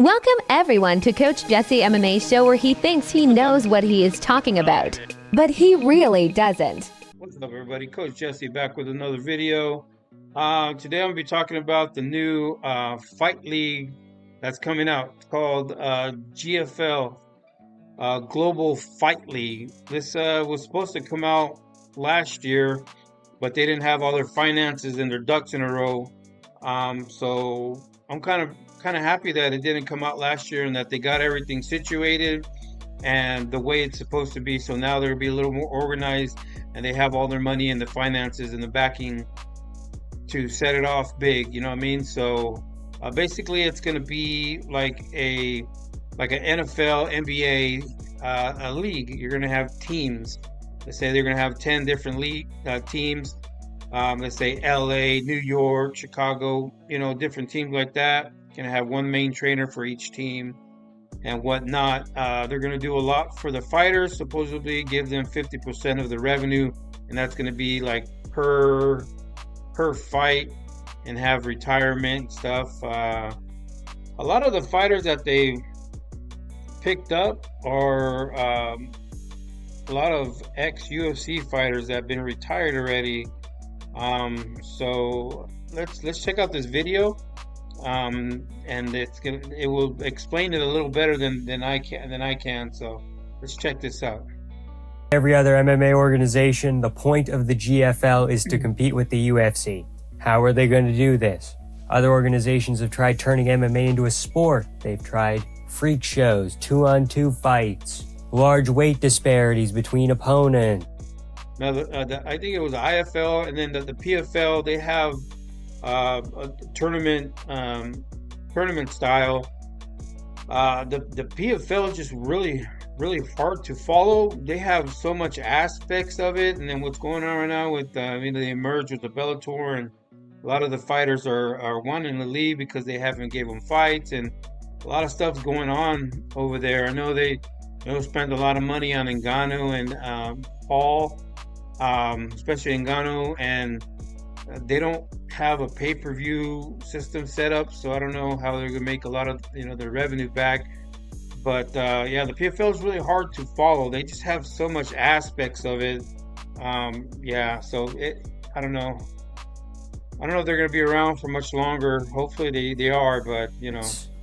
Welcome everyone to Coach Jesse MMA show where he thinks he knows what he is talking about, but he really doesn't. What's up, everybody? Coach Jesse back with another video. Today I'm going to be talking about the new fight league that's coming out. It's called GFL, Global Fight League. This was supposed to come out last year, but they didn't have all their finances and their ducks in a row. So I'm kind of happy that it didn't come out last year and that they got everything situated and the way it's supposed to be. So now they'll be a little more organized and they have all their money and the finances and the backing to set it off big, you know what I mean? So basically it's going to be like an NFL, NBA a league. You're going to have teams. Let's say they're going to have 10 different league teams. Let's say LA, New York, Chicago, different teams like that. Going to have one main trainer for each team and whatnot. They're going to do a lot for the fighters, supposedly give them 50% of the revenue, and that's going to be like per fight, and have retirement stuff. A lot of the fighters that they picked up are a lot of ex-UFC fighters that have been retired already. So let's check out this video. And it will explain it a little better than I can. So let's check this out. Every other MMA organization, the point of the GFL is to compete with the UFC. How are they going to do this? Other organizations have tried turning MMA into a sport. They've tried freak shows, 2-on-2 fights, large weight disparities between opponents. Now, I think it was the IFL and then the PFL. They have a tournament style. The PFL is just really hard to follow. They have so much aspects of it, and then what's going on right now with they merged with the Bellator, and a lot of the fighters are wanting to leave because they haven't gave them fights, and a lot of stuff's going on over there. I know they spend a lot of money on Ngannou and Paul, especially Ngannou, and they don't have a pay-per-view system set up, so I don't know how they're gonna make a lot of their revenue back. But yeah, the PFL is really hard to follow. They just have so much aspects of it. Yeah, so I don't know if they're gonna be around for much longer. Hopefully they are, but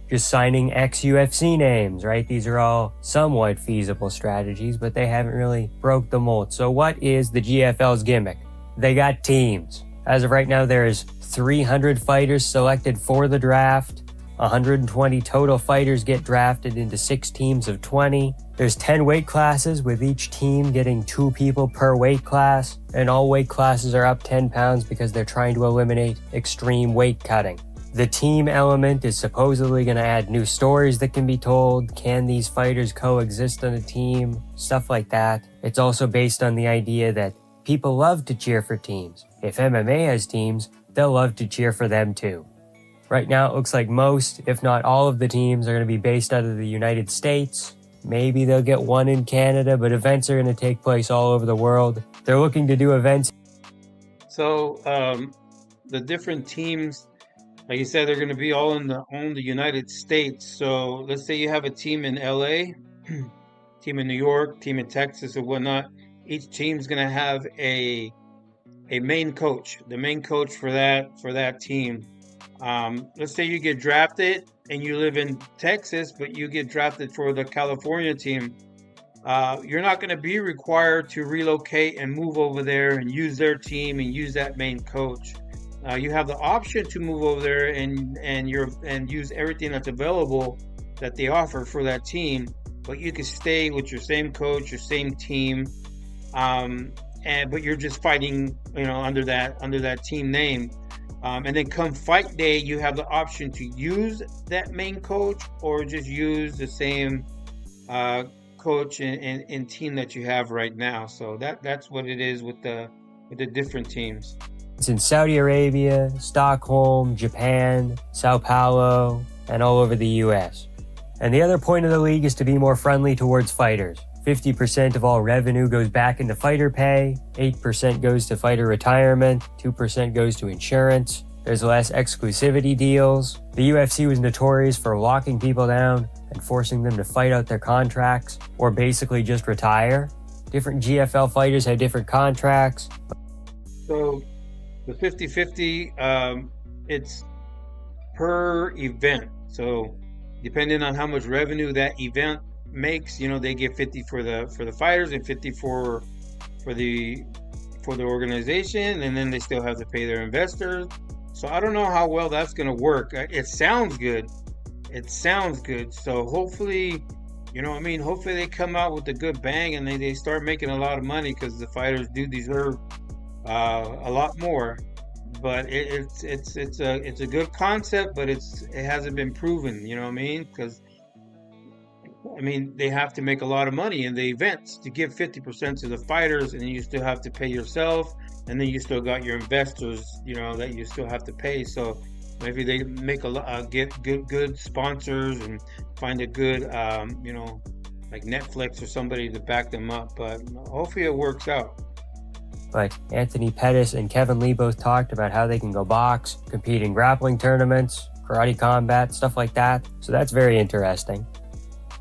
just signing ex-UFC names, right? These are all somewhat feasible strategies, but they haven't really broke the mold. So what is the GFL's gimmick? They got teams. As of right now, there's 300 fighters selected for the draft. 120 total fighters get drafted into 6 teams of 20. There's 10 weight classes, with each team getting 2 people per weight class. And all weight classes are up 10 pounds because they're trying to eliminate extreme weight cutting. The team element is supposedly going to add new stories that can be told. Can these fighters coexist on a team? Stuff like that. It's also based on the idea that people love to cheer for teams. If MMA has teams, they'll love to cheer for them too. Right now, it looks like most, if not all of the teams are going to be based out of the United States. Maybe they'll get one in Canada, but events are going to take place all over the world. They're looking to do events. So the different teams, like you said, they're going to be all in the United States. So let's say you have a team in LA, team in New York, team in Texas or whatnot. Each team's going to have a main coach, the main coach for that team. Let's say you get drafted and you live in Texas, but you get drafted for the California team. You're not going to be required to relocate and move over there and use their team and use that main coach. You have the option to move over there and use everything that's available that they offer for that team, but you can stay with your same coach, your same team. But you're just fighting, under that team name. And then come fight day, you have the option to use that main coach or just use the same coach and team that you have right now. So that's what it is with the different teams. It's in Saudi Arabia, Stockholm, Japan, Sao Paulo, and all over the US. And the other point of the league is to be more friendly towards fighters. 50% of all revenue goes back into fighter pay, 8% goes to fighter retirement, 2% goes to insurance. There's less exclusivity deals. The UFC was notorious for locking people down and forcing them to fight out their contracts or basically just retire. Different GFL fighters have different contracts. So the 50-50, it's per event. So depending on how much revenue that event makes, they get 50 for the fighters and 50 for the organization, and then they still have to pay their investors. So I don't know how well that's going to work. It sounds good. So hopefully, hopefully they come out with a good bang and they start making a lot of money, because the fighters do deserve a lot more. But it's a good concept, but it hasn't been proven. Because they have to make a lot of money in the events to give 50% to the fighters, and you still have to pay yourself, and then you still got your investors, that you still have to pay. So maybe they make get good sponsors and find a good, like Netflix or somebody to back them up. But hopefully it works out. But Anthony Pettis and Kevin Lee both talked about how they can go box, compete in grappling tournaments, karate combat, stuff like that. So that's very interesting.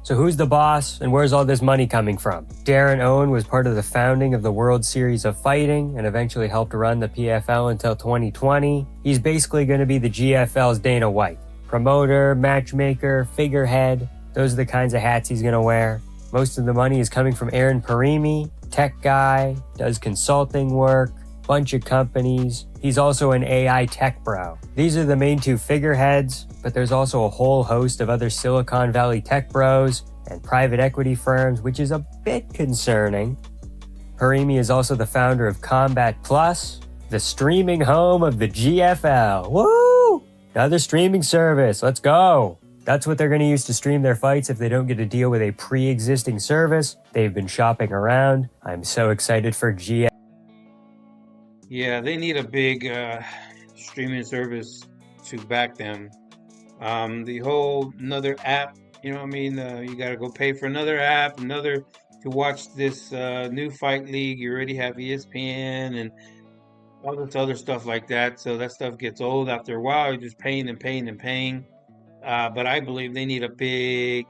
So who's the boss and where's all this money coming from? Darren Owen was part of the founding of the World Series of Fighting and eventually helped run the PFL until 2020. He's basically going to be the GFL's Dana White. Promoter, matchmaker, figurehead. Those are the kinds of hats he's going to wear. Most of the money is coming from Aaron Parimi, tech guy, does consulting work, bunch of companies. He's also an AI tech bro. These are the main two figureheads, but there's also a whole host of other Silicon Valley tech bros and private equity firms, which is a bit concerning. Parimi is also the founder of Combat Plus, the streaming home of the GFL. Woo! Another streaming service. Let's go. That's what they're going to use to stream their fights if they don't get a deal with a pre-existing service. They've been shopping around. I'm so excited for GFL. Yeah, they need a big streaming service to back them. The whole another app, you got to go pay for another app, to watch this new fight league. You already have ESPN and all this other stuff like that. So that stuff gets old after a while. You're just paying and paying and paying. But I believe they need a big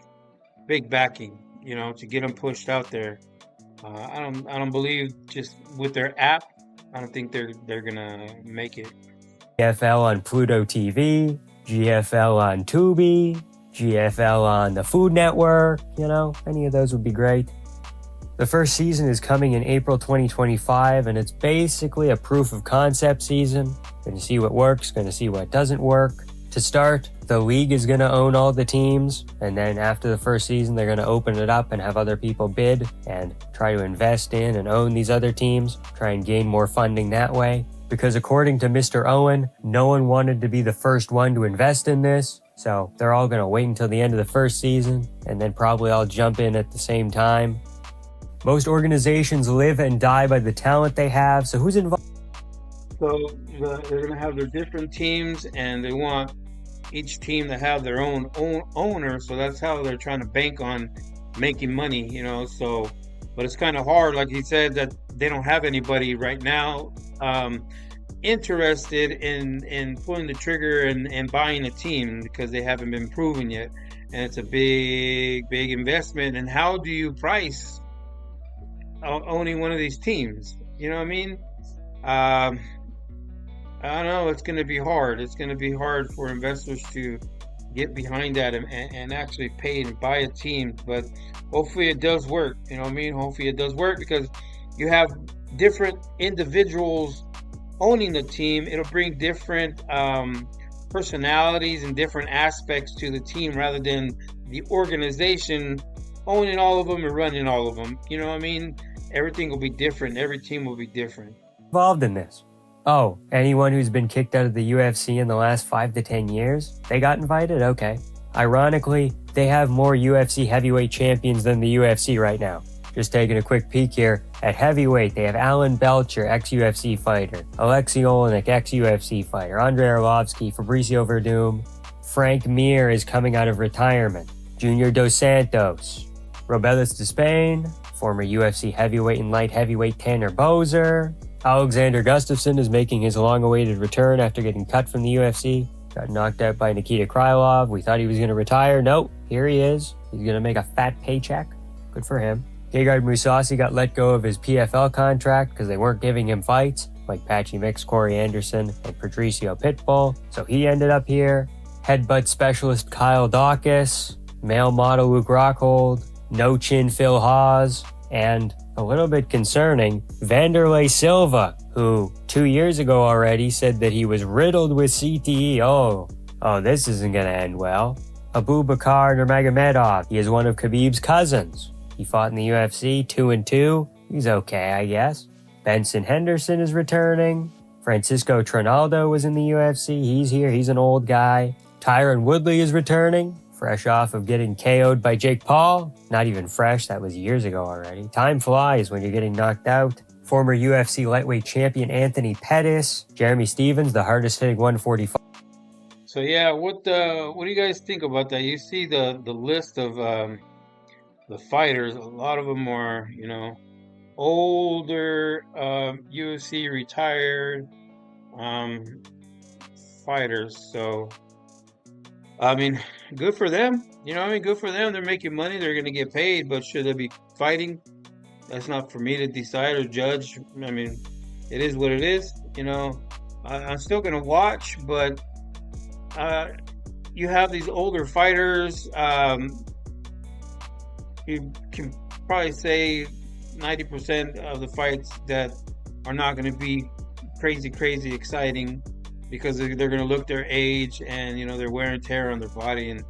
backing, to get them pushed out there. I don't believe just with their app. I don't think they're gonna make it. GFL on Pluto TV, GFL on Tubi, GFL on the Food Network, any of those would be great. The first season is coming in April 2025, and it's basically a proof of concept season. Going to see what works, going to see what doesn't work. To start, the league is going to own all the teams, and then after the first season, they're going to open it up and have other people bid and try to invest in and own these other teams, try and gain more funding that way. Because according to Mr. Owen, no one wanted to be the first one to invest in this, so they're all going to wait until the end of the first season and then probably all jump in at the same time. Most organizations live and die by the talent they have, so who's involved? So they're going to have their different teams, and they want each team to have their own owner. So that's how they're trying to bank on making money, So, but it's kind of hard, like he said, that they don't have anybody right now interested in pulling the trigger and buying a team, because they haven't been proven yet, and it's a big investment. And how do you price owning one of these teams? I don't know. It's going to be hard. It's going to be hard for investors to get behind that and actually pay and buy a team. But hopefully it does work. Hopefully it does work, because you have different individuals owning the team. It'll bring different personalities and different aspects to the team, rather than the organization owning all of them and running all of them. Everything will be different. Every team will be different. Involved in this? Oh, anyone who's been kicked out of the UFC in the last 5 to 10 years? They got invited? Okay. Ironically, they have more UFC heavyweight champions than the UFC right now. Just taking a quick peek here. At heavyweight, they have Alan Belcher, ex-UFC fighter, Alexei Olenek, ex-UFC fighter, Andrei Arlovsky, Fabricio Verdum, Frank Mir is coming out of retirement, Junior Dos Santos, Robelis de Spain, former UFC heavyweight and light heavyweight Tanner Boser, Alexander Gustafsson is making his long-awaited return after getting cut from the UFC. Got knocked out by Nikita Krylov. We thought he was going to retire. Nope, here he is. He's going to make a fat paycheck. Good for him. Gegard Mousasi got let go of his PFL contract because they weren't giving him fights, like Patchy Mix, Corey Anderson, and Patricio Pitbull. So he ended up here. Headbutt specialist Kyle Dawkins, male model Luke Rockhold, no chin Phil Hawes, and a little bit concerning, Vanderlei Silva, who 2 years ago already said that he was riddled with CTE. Oh, this isn't going to end well. Abubakar Nurmagomedov, he is one of Khabib's cousins. He fought in the UFC 2-2. He's okay, I guess. Benson Henderson is returning. Francisco Trinaldo was in the UFC. He's here. He's an old guy. Tyron Woodley is returning, fresh off of getting KO'd by Jake Paul. Not even fresh, that was years ago already. Time flies when you're getting knocked out. Former UFC lightweight champion Anthony Pettis. Jeremy Stevens, the hardest hitting 145. So yeah, what do you guys think about that? You see the list of the fighters. A lot of them are, older UFC retired fighters. So I mean, good for them. Good for them. They're making money. They're going to get paid. But should they be fighting? That's not for me to decide or judge. I mean, it is what it is. I'm still going to watch, but you have these older fighters. You can probably say 90% of the fights that are not going to be crazy exciting, because they're going to look their age and their wear and tear on their body. And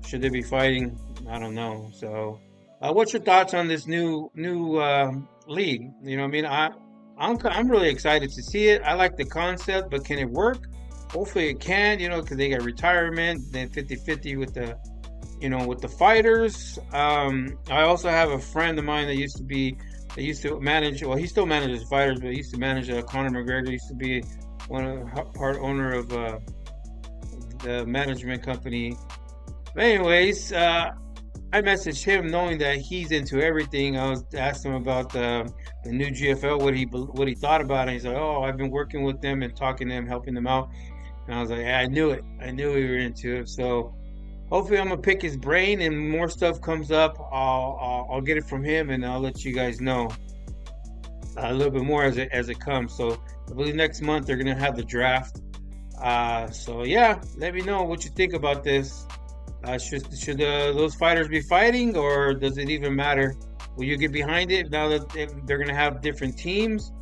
should they be fighting? I don't know. So what's your thoughts on this new league? I'm really excited to see it. I like the concept, but can it work? Hopefully it can, because they got retirement, then 50-50 with the with the fighters. I also have a friend of mine that used to manage, well, he still manages fighters, but he used to manage Conor McGregor. He used to be part owner of the management company. But anyways, I messaged him knowing that he's into everything. I was asking him about the new GFL, what he thought about it. He's like, "Oh, I've been working with them and talking to them, helping them out." And I was like, "Yeah, I knew it. I knew we were into it." So hopefully, I'm gonna pick his brain, and more stuff comes up, I'll get it from him, and I'll let you guys know a little bit more as it comes. So I believe next month they're gonna have the draft. So yeah, let me know what you think about this. Should those fighters be fighting, or does it even matter? Will you get behind it now that they're gonna have different teams,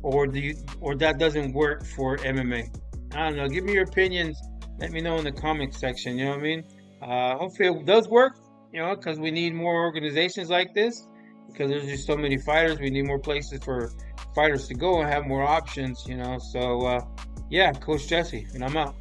or that doesn't work for MMA? I don't know. Give me your opinions. Let me know in the comment section. You know what I mean? Hopefully it does work. Because we need more organizations like this. Because there's just so many fighters, we need more places for fighters to go and have more options. So yeah, Coach Jesse, and I'm out.